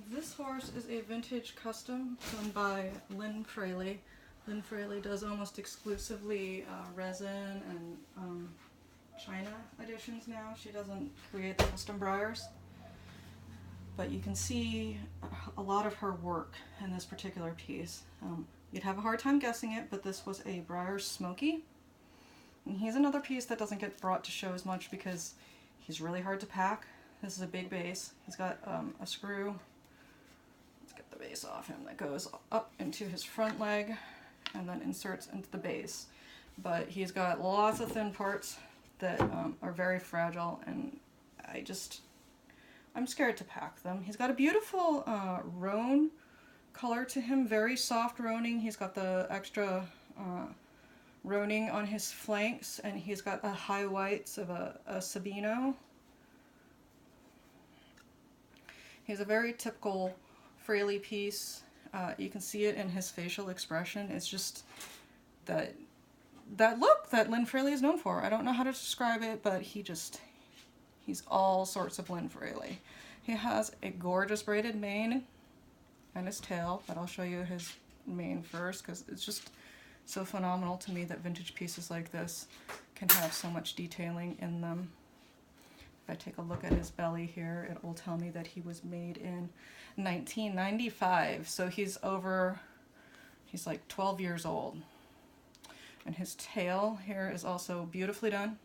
This horse is a vintage custom done by Lynn Fraley. Lynn Fraley does almost exclusively resin and China editions now. She doesn't create the custom Breyers. But you can see a lot of her work in this particular piece. You'd have a hard time guessing it, but this was a Breyer Smoky. And he's another piece that doesn't get brought to show as much because he's really hard to pack. This is a big base. He's got a screw. Let's get the base off him. That goes up into his front leg and then inserts into the base. But he's got lots of thin parts that are very fragile, and I'm scared to pack them. He's got a beautiful roan color to him, very soft roaning. He's got the extra roaning on his flanks, and he's got the high whites of a Sabino. He's a very typical Fraley piece. You can see it in his facial expression. It's just that look that Lynn Fraley is known for. I don't know how to describe it, but he's all sorts of Lynn Fraley. He has a gorgeous braided mane and his tail, but I'll show you his mane first because it's just so phenomenal to me that vintage pieces like this can have so much detailing in them. If I take a look at his belly here, it will tell me that he was made in 1995, so he's like 12 years old. And his tail here is also beautifully done.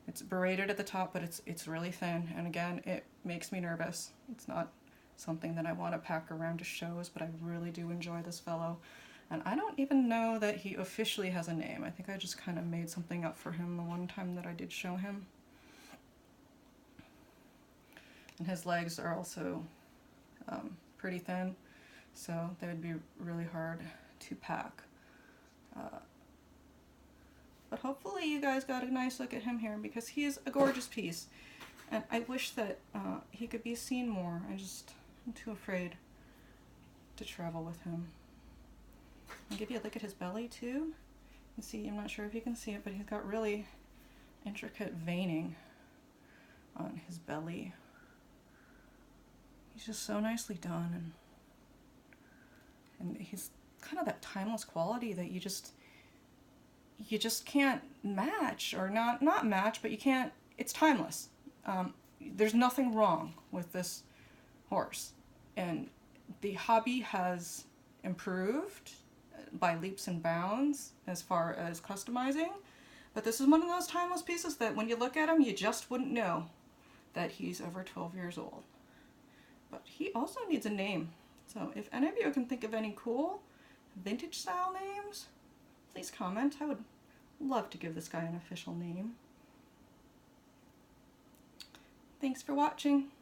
It's braided at the top, but it's really thin, and again, it makes me nervous. It's not something that I want to pack around to shows, but I really do enjoy this fellow. And I don't even know that he officially has a name. I think I just kind of made something up for him the one time that I did show him. And his legs are also pretty thin, so they would be really hard to pack. But hopefully you guys got a nice look at him here because he is a gorgeous piece. And I wish that he could be seen more. I'm too afraid to travel with him. I'll give you a look at his belly too. You see, I'm not sure if you can see it, but he's got really intricate veining on his belly. He's just so nicely done, and he's kind of that timeless quality that you just can't match, or not match, but you can't, it's timeless. There's nothing wrong with this horse, and the hobby has improved by leaps and bounds as far as customizing, but this is one of those timeless pieces that when you look at him, you just wouldn't know that he's over 12 years old. But he also needs a name, so if any of you can think of any cool vintage style names, please comment. I would love to give this guy an official name. Thanks for watching.